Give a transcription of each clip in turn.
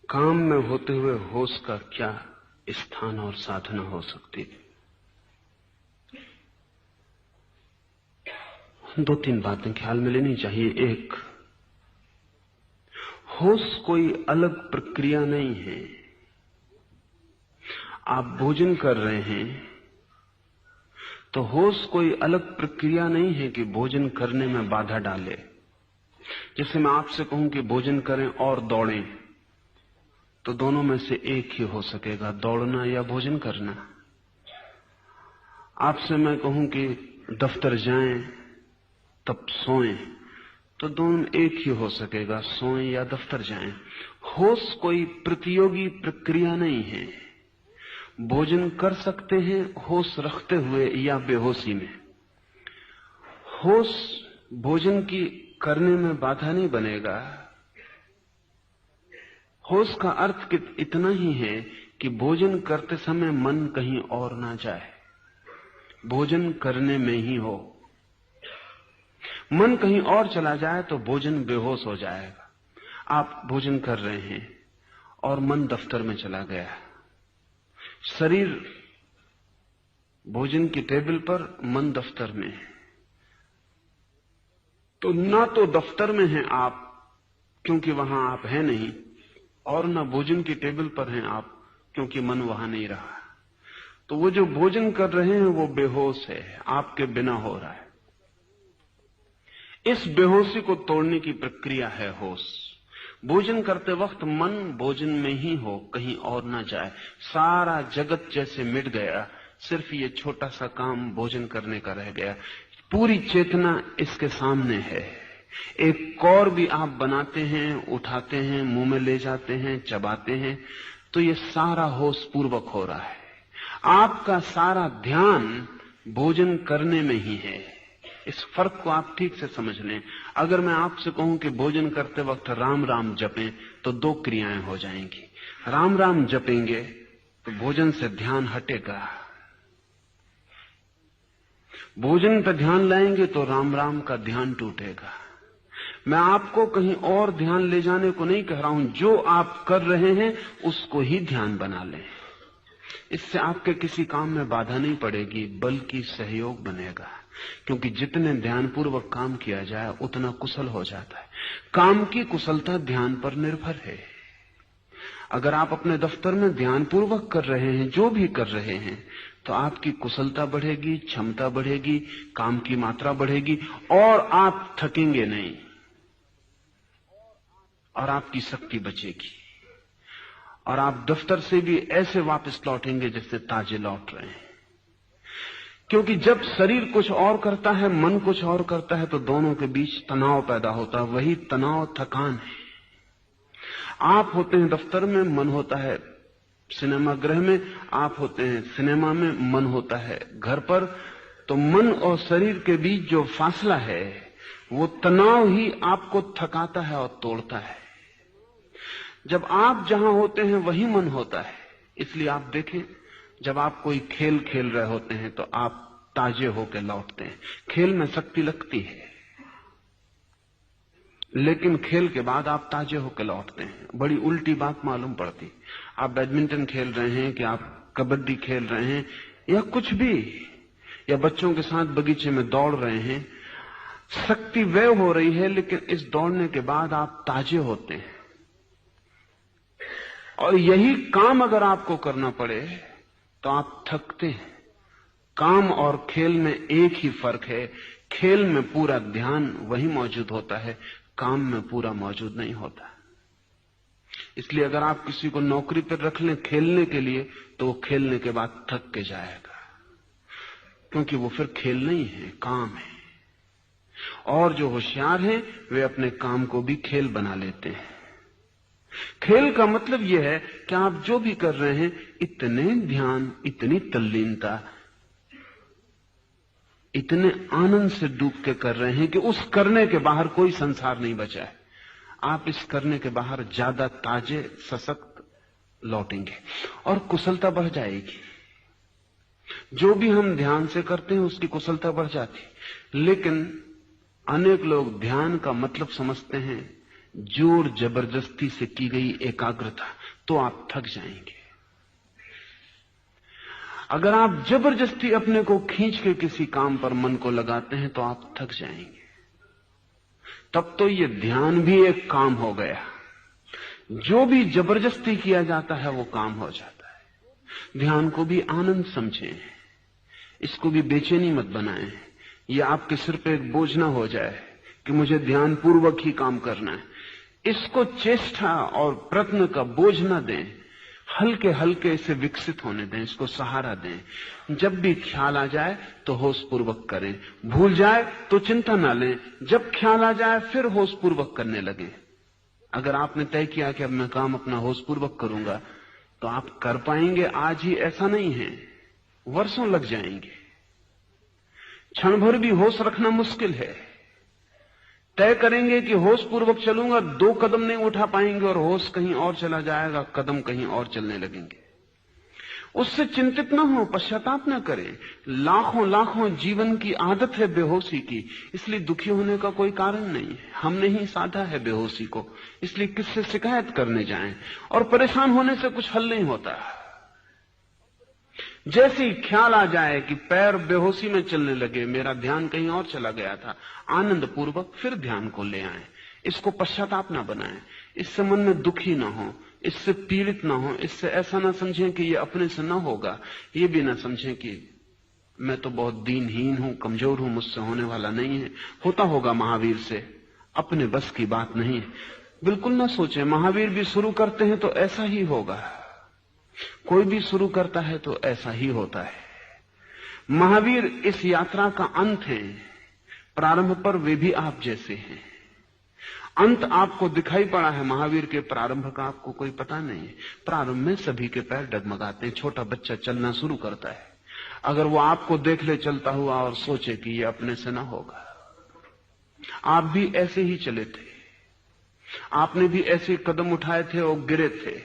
काम में होते हुए होश का क्या स्थान और साधना हो सकती है? दो तीन बातें ख्याल में लेनी चाहिए। एक, होश कोई अलग प्रक्रिया नहीं है। आप भोजन कर रहे हैं तो होश कोई अलग प्रक्रिया नहीं है कि भोजन करने में बाधा डाले। जैसे मैं आपसे कहूं कि भोजन करें और दौड़ें, तो दोनों में से एक ही हो सकेगा, दौड़ना या भोजन करना। आपसे मैं कहूं कि दफ्तर जाएं तब सोएं, तो दोनों एक ही हो सकेगा, सोएं या दफ्तर जाएं। होश कोई प्रतियोगी प्रक्रिया नहीं है। भोजन कर सकते हैं होश रखते हुए या बेहोशी में। होश भोजन की करने में बाधा नहीं बनेगा। होश का अर्थ इतना ही है कि भोजन करते समय मन कहीं और ना जाए, भोजन करने में ही हो। मन कहीं और चला जाए तो भोजन बेहोश हो जाएगा। आप भोजन कर रहे हैं और मन दफ्तर में चला गया, शरीर भोजन की टेबल पर, मन दफ्तर में है, तो ना तो दफ्तर में हैं आप क्योंकि वहां आप हैं नहीं, और ना भोजन की टेबल पर हैं आप क्योंकि मन वहां नहीं रहा। तो वो जो भोजन कर रहे हैं वो बेहोश है, आपके बिना हो रहा है। इस बेहोशी को तोड़ने की प्रक्रिया है होश। भोजन करते वक्त मन भोजन में ही हो, कहीं और ना जाए। सारा जगत जैसे मिट गया, सिर्फ ये छोटा सा काम भोजन करने का रह गया। पूरी चेतना इसके सामने है। एक कौर भी आप बनाते हैं, उठाते हैं, मुंह में ले जाते हैं, चबाते हैं, तो ये सारा होश पूर्वक हो रहा है। आपका सारा ध्यान भोजन करने में ही है। इस फर्क को आप ठीक से समझ लें। अगर मैं आपसे कहूं कि भोजन करते वक्त राम राम जपें, तो दो क्रियाएं हो जाएंगी। राम राम जपेंगे तो भोजन से ध्यान हटेगा, भोजन पर ध्यान लाएंगे तो राम राम का ध्यान टूटेगा। मैं आपको कहीं और ध्यान ले जाने को नहीं कह रहा हूं, जो आप कर रहे हैं उसको ही ध्यान बना लें। इससे आपके किसी काम में बाधा नहीं पड़ेगी, बल्कि सहयोग बनेगा। क्योंकि जितने ध्यानपूर्वक काम किया जाए उतना कुशल हो जाता है। काम की कुशलता ध्यान पर निर्भर है। अगर आप अपने दफ्तर में ध्यानपूर्वक कर रहे हैं, जो भी कर रहे हैं, तो आपकी कुशलता बढ़ेगी, क्षमता बढ़ेगी, काम की मात्रा बढ़ेगी, और आप थकेंगे नहीं, और आपकी शक्ति बचेगी, और आप दफ्तर से भी ऐसे वापस लौटेंगे जैसे ताजे लौट रहे हैं। क्योंकि जब शरीर कुछ और करता है, मन कुछ और करता है, तो दोनों के बीच तनाव पैदा होता है। वही तनाव थकान है। आप होते हैं दफ्तर में, मन होता है सिनेमा गृह में, आप होते हैं सिनेमा में, मन होता है घर पर। तो मन और शरीर के बीच जो फासला है, वो तनाव ही आपको थकाता है और तोड़ता है। जब आप जहां होते हैं वही मन होता है। इसलिए आप देखें, जब आप कोई खेल खेल रहे होते हैं तो आप ताजे होकर लौटते हैं। खेल में शक्ति लगती है, लेकिन खेल के बाद आप ताजे होकर लौटते हैं। बड़ी उल्टी बात मालूम पड़ती। आप बैडमिंटन खेल रहे हैं कि आप कबड्डी खेल रहे हैं या कुछ भी, या बच्चों के साथ बगीचे में दौड़ रहे हैं, शक्ति व्यय हो रही है, लेकिन इस दौड़ने के बाद आप ताजे होते हैं। और यही काम अगर आपको करना पड़े तो आप थकते हैं। काम और खेल में एक ही फर्क है, खेल में पूरा ध्यान वही मौजूद होता है, काम में पूरा मौजूद नहीं होता। इसलिए अगर आप किसी को नौकरी पर रख लें खेलने के लिए, तो वो खेलने के बाद थक के जाएगा, क्योंकि वो फिर खेल नहीं है, काम है। और जो होशियार हैं वे अपने काम को भी खेल बना लेते हैं। खेल का मतलब यह है कि आप जो भी कर रहे हैं, इतने ध्यान, इतनी तल्लीनता, इतने आनंद से डूब के कर रहे हैं कि उस करने के बाहर कोई संसार नहीं बचा है। आप इस करने के बाहर ज्यादा ताजे, सशक्त लौटेंगे और कुशलता बढ़ जाएगी। जो भी हम ध्यान से करते हैं उसकी कुशलता बढ़ जाती है। लेकिन अनेक लोग ध्यान का मतलब समझते हैं जोर जबरदस्ती से की गई एकाग्रता। तो आप थक जाएंगे। अगर आप जबरदस्ती अपने को खींच के किसी काम पर मन को लगाते हैं तो आप थक जाएंगे। तब तो ये ध्यान भी एक काम हो गया। जो भी जबरदस्ती किया जाता है वो काम हो जाता है। ध्यान को भी आनंद समझें, इसको भी बेचैनी मत बनाएं। ये आपके सिर पे एक बोझ ना हो जाए कि मुझे ध्यान पूर्वक ही काम करना है। इसको चेष्टा और प्रयत्न का बोझ ना दें, हल्के हल्के इसे विकसित होने दें, इसको सहारा दें। जब भी ख्याल आ जाए तो होश पूर्वक करें, भूल जाए तो चिंता ना लें। जब ख्याल आ जाए फिर होश पूर्वक करने लगे। अगर आपने तय किया कि अब मैं काम अपना होश पूर्वक करूंगा तो आप कर पाएंगे आज ही, ऐसा नहीं है, वर्षों लग जाएंगे। क्षण भर भी होश रखना मुश्किल है। तय करेंगे कि होश पूर्वक चलूंगा, 2 कदम नहीं उठा पाएंगे और होश कहीं और चला जाएगा, कदम कहीं और चलने लगेंगे। उससे चिंतित ना हो, पश्चाताप ना करें। लाखों लाखों जीवन की आदत है बेहोशी की, इसलिए दुखी होने का कोई कारण नहीं है। हमने ही साधा है बेहोशी को, इसलिए किससे शिकायत करने जाएं। और परेशान होने से कुछ हल नहीं होता। जैसे ही ख्याल आ जाए कि पैर बेहोशी में चलने लगे, मेरा ध्यान कहीं और चला गया था, आनंद पूर्वक फिर ध्यान को ले आए। इसको पश्चाताप ना बनाएं, इससे मन में दुखी ना हो, इससे पीड़ित ना हो, इससे ऐसा ना समझें कि ये अपने से ना होगा, ये भी ना समझें कि मैं तो बहुत दीनहीन हूं, कमजोर हूं, मुझसे होने वाला नहीं है, होता होगा महावीर से, अपने बस की बात नहीं। बिल्कुल ना सोचें, महावीर भी शुरू करते हैं तो ऐसा ही होगा, कोई भी शुरू करता है तो ऐसा ही होता है। महावीर इस यात्रा का अंत है, प्रारंभ पर वे भी आप जैसे हैं। अंत आपको दिखाई पड़ा है, महावीर के प्रारंभ का आपको कोई पता नहीं है। प्रारंभ में सभी के पैर डगमगाते हैं। छोटा बच्चा चलना शुरू करता है, अगर वो आपको देख ले चलता हुआ और सोचे कि ये अपने से ना होगा, आप भी ऐसे ही चले थे, आपने भी ऐसे कदम उठाए थे और गिरे थे,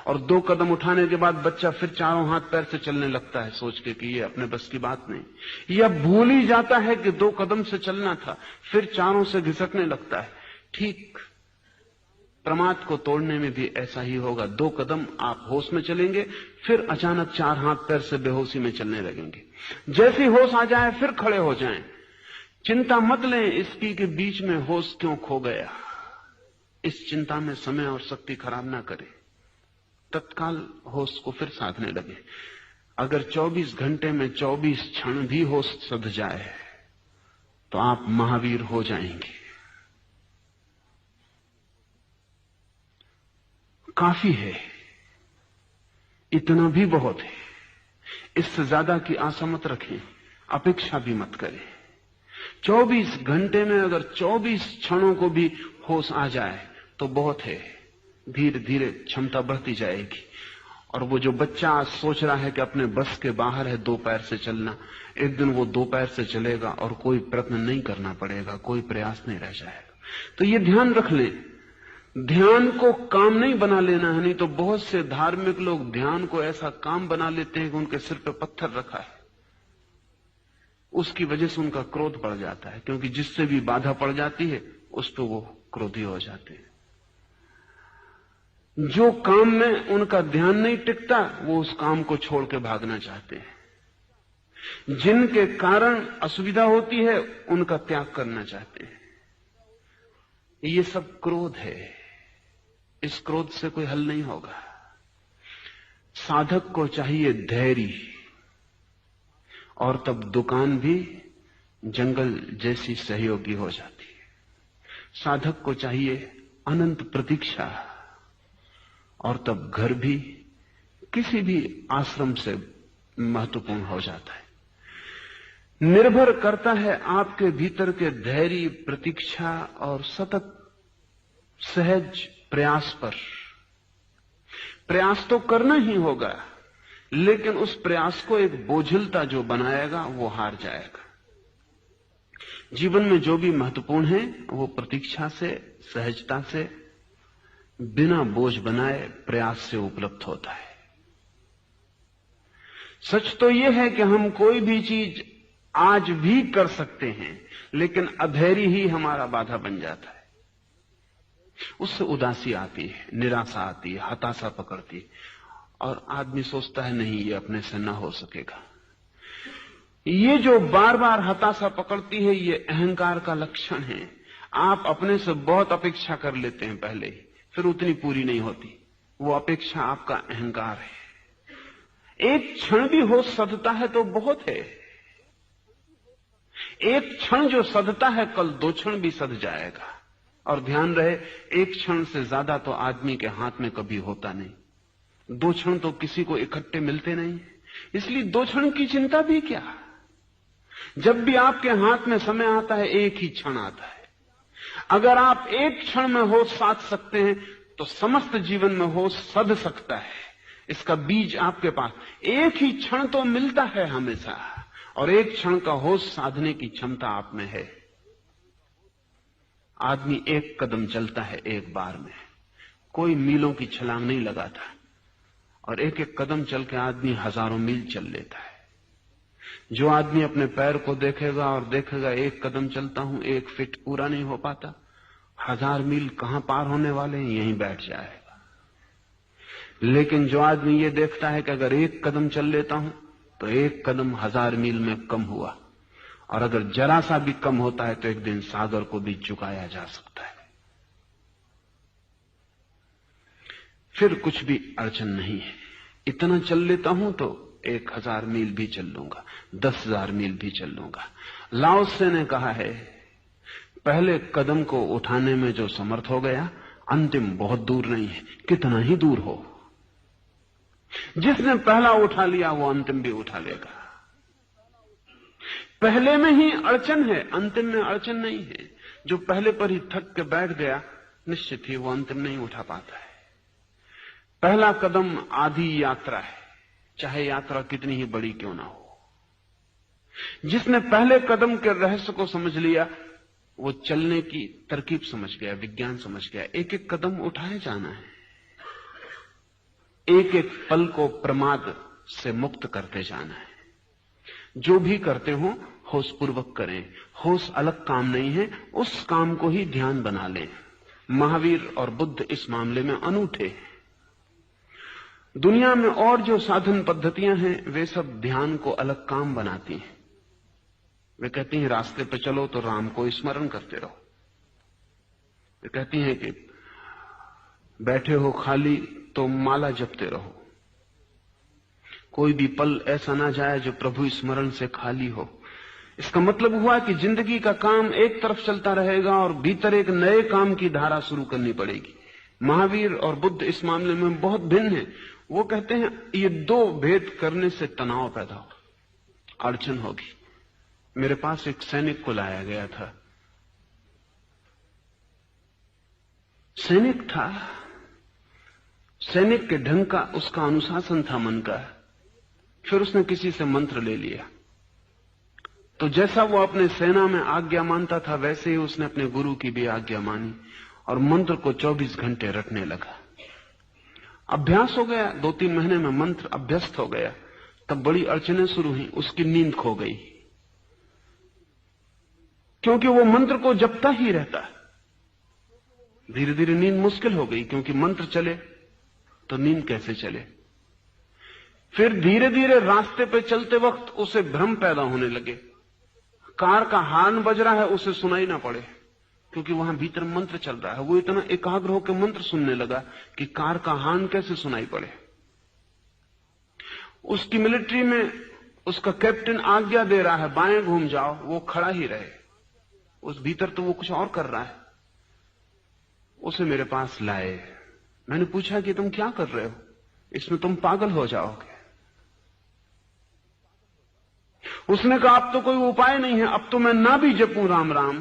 और 2 कदम उठाने के बाद बच्चा फिर चारों हाथ पैर से चलने लगता है सोच के कि ये अपने बस की बात नहीं, या भूल ही जाता है कि 2 कदम से चलना था, फिर चारों से घिसकने लगता है। ठीक प्रमाद को तोड़ने में भी ऐसा ही होगा। 2 कदम आप होश में चलेंगे, फिर अचानक 4 हाथ पैर से बेहोशी में चलने लगेंगे। जैसे होश आ जाए फिर खड़े हो जाएं। चिंता मत लें इसकी कि बीच में होश क्यों खो गया। इस चिंता में समय और शक्ति खराब ना करें, तत्काल होश को फिर साधने लगे। अगर 24 घंटे में 24 क्षण भी होश सध जाए तो आप महावीर हो जाएंगे। काफी है, इतना भी बहुत है। इससे ज्यादा की आशा मत रखें, अपेक्षा भी मत करें। 24 घंटे में अगर 24 क्षणों को भी होश आ जाए तो बहुत है। धीरे धीरे क्षमता बढ़ती जाएगी। और वो जो बच्चा आज सोच रहा है कि अपने बस के बाहर है 2 पैर से चलना, एक दिन वो 2 पैर से चलेगा और कोई प्रयत्न नहीं करना पड़ेगा, कोई प्रयास नहीं रह जाएगा। तो ये ध्यान रख लें, ध्यान को काम नहीं बना लेना है। नहीं तो बहुत से धार्मिक लोग ध्यान को ऐसा काम बना लेते हैं कि उनके सिर पे पत्थर रखा है, उसकी वजह से उनका क्रोध बढ़ जाता है, क्योंकि जिससे भी बाधा पड़ जाती है उस पर वो क्रोधी हो जाते हैं। जो काम में उनका ध्यान नहीं टिकता वो उस काम को छोड़ के भागना चाहते हैं। जिनके कारण असुविधा होती है उनका त्याग करना चाहते हैं। ये सब क्रोध है, इस क्रोध से कोई हल नहीं होगा। साधक को चाहिए धैर्य, और तब दुकान भी जंगल जैसी सहयोगी हो जाती है। साधक को चाहिए अनंत प्रतीक्षा, और तब घर भी किसी भी आश्रम से महत्वपूर्ण हो जाता है। निर्भर करता है आपके भीतर के धैर्य, प्रतीक्षा और सतत सहज प्रयास पर। प्रयास तो करना ही होगा, लेकिन उस प्रयास को एक बोझिलता जो बनाएगा वो हार जाएगा। जीवन में जो भी महत्वपूर्ण है वो प्रतीक्षा से, सहजता से, बिना बोझ बनाए प्रयास से उपलब्ध होता है। सच तो यह है कि हम कोई भी चीज आज भी कर सकते हैं, लेकिन अधैर्य ही हमारा बाधा बन जाता है। उससे उदासी आती है, निराशा आती है, हताशा पकड़ती है और आदमी सोचता है नहीं ये अपने से न हो सकेगा। ये जो बार बार हताशा पकड़ती है ये अहंकार का लक्षण है। आप अपने से बहुत अपेक्षा कर लेते हैं पहले ही, फिर उतनी पूरी नहीं होती। वो अपेक्षा आपका अहंकार है। एक क्षण भी होश सधता है तो बहुत है। एक क्षण जो सधता है कल 2 क्षण भी सध जाएगा। और ध्यान रहे, एक क्षण से ज्यादा तो आदमी के हाथ में कभी होता नहीं। 2 क्षण तो किसी को इकट्ठे मिलते नहीं, इसलिए 2 क्षण की चिंता भी क्या। जब भी आपके हाथ में समय आता है एक ही क्षण आता है। अगर आप एक क्षण में होश साध सकते हैं तो समस्त जीवन में होश सध सकता है। इसका बीज आपके पास एक ही क्षण तो मिलता है हमेशा, और एक क्षण का होश साधने की क्षमता आप में है। आदमी एक कदम चलता है एक बार में, कोई मीलों की छलांग नहीं लगाता, और एक एक कदम चल के आदमी हजारों मील चल लेता है। जो आदमी अपने पैर को देखेगा और देखेगा एक कदम चलता हूं, 1 फीट पूरा नहीं हो पाता, 1000 मील कहां पार होने वाले हैं, यहीं बैठ जाएगा। लेकिन जो आदमी ये देखता है कि अगर 1 कदम चल लेता हूं तो 1 कदम 1000 मील में कम हुआ, और अगर जरा सा भी कम होता है तो एक दिन सागर को भी चुकाया जा सकता है। फिर कुछ भी अड़चन नहीं है। इतना चल लेता हूं तो 1000 मील भी चल लूंगा, 10,000 मील भी चल लूंगा। लाओ त्से ने कहा है, पहले कदम को उठाने में जो समर्थ हो गया, अंतिम बहुत दूर नहीं है, कितना ही दूर हो। जिसने पहला उठा लिया वो अंतिम भी उठा लेगा। पहले में ही अड़चन है, अंतिम में अड़चन नहीं है। जो पहले पर ही थक के बैठ गया, निश्चित ही वो अंतिम नहीं उठा पाता है। पहला कदम आधी यात्रा है, चाहे यात्रा कितनी ही बड़ी क्यों ना हो। जिसने पहले कदम के रहस्य को समझ लिया, वो चलने की तरकीब समझ गया, विज्ञान समझ गया। एक एक कदम उठाए जाना है, एक एक पल को प्रमाद से मुक्त करते जाना है। जो भी करते हो होश पूर्वक करें। होश अलग काम नहीं है, उस काम को ही ध्यान बना लें। महावीर और बुद्ध इस मामले में अनूठे हैं। दुनिया में और जो साधन पद्धतियां हैं वे सब ध्यान को अलग काम बनाती हैं। वे कहती हैं रास्ते पे चलो तो राम को स्मरण करते रहो। वे कहती हैं कि बैठे हो खाली तो माला जपते रहो। कोई भी पल ऐसा ना जाए जो प्रभु स्मरण से खाली हो। इसका मतलब हुआ कि जिंदगी का काम एक तरफ चलता रहेगा और भीतर एक नए काम की धारा शुरू करनी पड़ेगी। महावीर और बुद्ध इस मामले में बहुत भिन्न है। वो कहते हैं ये 2 भेद करने से तनाव पैदा हो, अड़चन होगी। मेरे पास एक सैनिक को लाया गया था। सैनिक था, सैनिक के ढंग का उसका अनुशासन था मन का। फिर उसने किसी से मंत्र ले लिया, तो जैसा वो अपने सेना में आज्ञा मानता था वैसे ही उसने अपने गुरु की भी आज्ञा मानी और मंत्र को 24 घंटे रटने लगा। अभ्यास हो गया, 2-3 महीने में मंत्र अभ्यस्त हो गया। तब बड़ी अड़चनें शुरू हुई, उसकी नींद खो गई, क्योंकि वो मंत्र को जपता ही रहता। धीरे धीरे नींद मुश्किल हो गई, क्योंकि मंत्र चले तो नींद कैसे चले। फिर धीरे धीरे रास्ते पे चलते वक्त उसे भ्रम पैदा होने लगे। कार का हॉर्न बज रहा है, उसे सुनाई ना पड़े, क्योंकि वहां भीतर मंत्र चल रहा है। वो इतना एकाग्र होकर मंत्र सुनने लगा कि कार का हॉर्न कैसे सुनाई पड़े। उसकी मिलिट्री में उसका कैप्टन आज्ञा दे रहा है बाएं घूम जाओ, वो खड़ा ही रहे। उस भीतर तो वो कुछ और कर रहा है। उसे मेरे पास लाए। मैंने पूछा कि तुम क्या कर रहे हो, इसमें तुम पागल हो जाओगे। उसने कहा अब तो कोई उपाय नहीं है, अब तो मैं ना भी जपूं राम राम,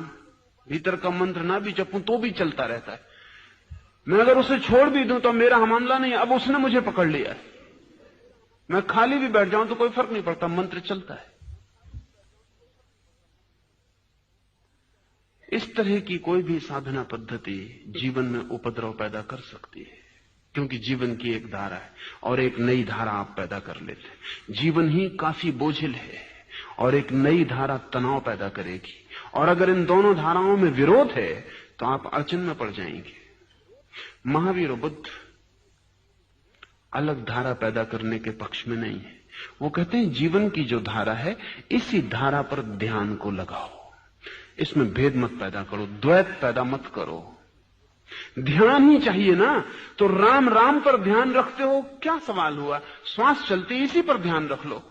भीतर का मंत्र ना भी जपूं तो भी चलता रहता है। मैं अगर उसे छोड़ भी दूं तो मेरा मामला नहीं है। अब उसने मुझे पकड़ लिया है, मैं खाली भी बैठ जाऊं तो कोई फर्क नहीं पड़ता, मंत्र चलता है। इस तरह की कोई भी साधना पद्धति जीवन में उपद्रव पैदा कर सकती है, क्योंकि जीवन की एक धारा है और एक नई धारा आप पैदा कर लेते हैं। जीवन ही काफी बोझिल है और एक नई धारा तनाव पैदा करेगी, और अगर इन दोनों धाराओं में विरोध है तो आप अड़चन में पड़ जाएंगे। महावीर और बुद्ध अलग धारा पैदा करने के पक्ष में नहीं है। वो कहते हैं जीवन की जो धारा है, इसी धारा पर ध्यान को लगाओ, इसमें भेद मत पैदा करो, द्वैत पैदा मत करो। ध्यान ही चाहिए ना, तो राम राम पर ध्यान रखते हो, क्या सवाल हुआ? श्वास चलती इसी पर ध्यान रख लो।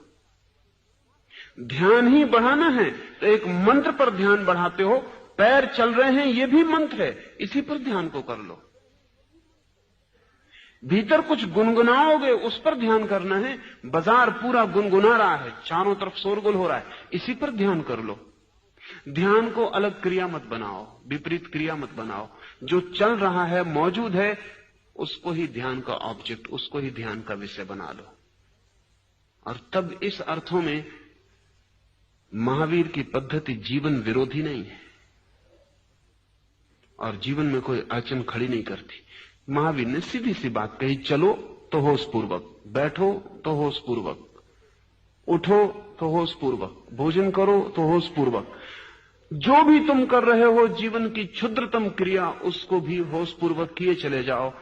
ध्यान ही बढ़ाना है तो एक मंत्र पर ध्यान बढ़ाते हो, पैर चल रहे हैं ये भी मंत्र है, इसी पर ध्यान को कर लो। भीतर कुछ गुनगुनाओगे, उस पर ध्यान करना है। बाजार पूरा गुनगुना रहा है, चारों तरफ शोरगुल हो रहा है, इसी पर ध्यान कर लो। ध्यान को अलग क्रिया मत बनाओ, विपरीत क्रिया मत बनाओ। जो चल रहा है, मौजूद है, उसको ही ध्यान का ऑब्जेक्ट, उसको ही ध्यान का विषय बना लो। और तब इस अर्थों में महावीर की पद्धति जीवन विरोधी नहीं है और जीवन में कोई अड़चन खड़ी नहीं करती। महावीर ने सीधी सी बात कही, चलो तो होश पूर्वक, बैठो तो होश पूर्वक, उठो तो होश पूर्वक, भोजन करो तो होश पूर्वक। जो भी तुम कर रहे हो जीवन की क्षुद्रतम क्रिया, उसको भी होश पूर्वक किए चले जाओ।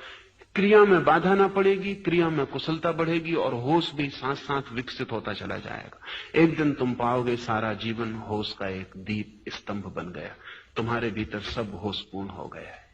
क्रिया में बाधा ना पड़ेगी, क्रिया में कुशलता बढ़ेगी और होश भी साथ साथ विकसित होता चला जाएगा। एक दिन तुम पाओगे सारा जीवन होश का एक दीप स्तंभ बन गया, तुम्हारे भीतर सब होशपूर्ण हो गया है।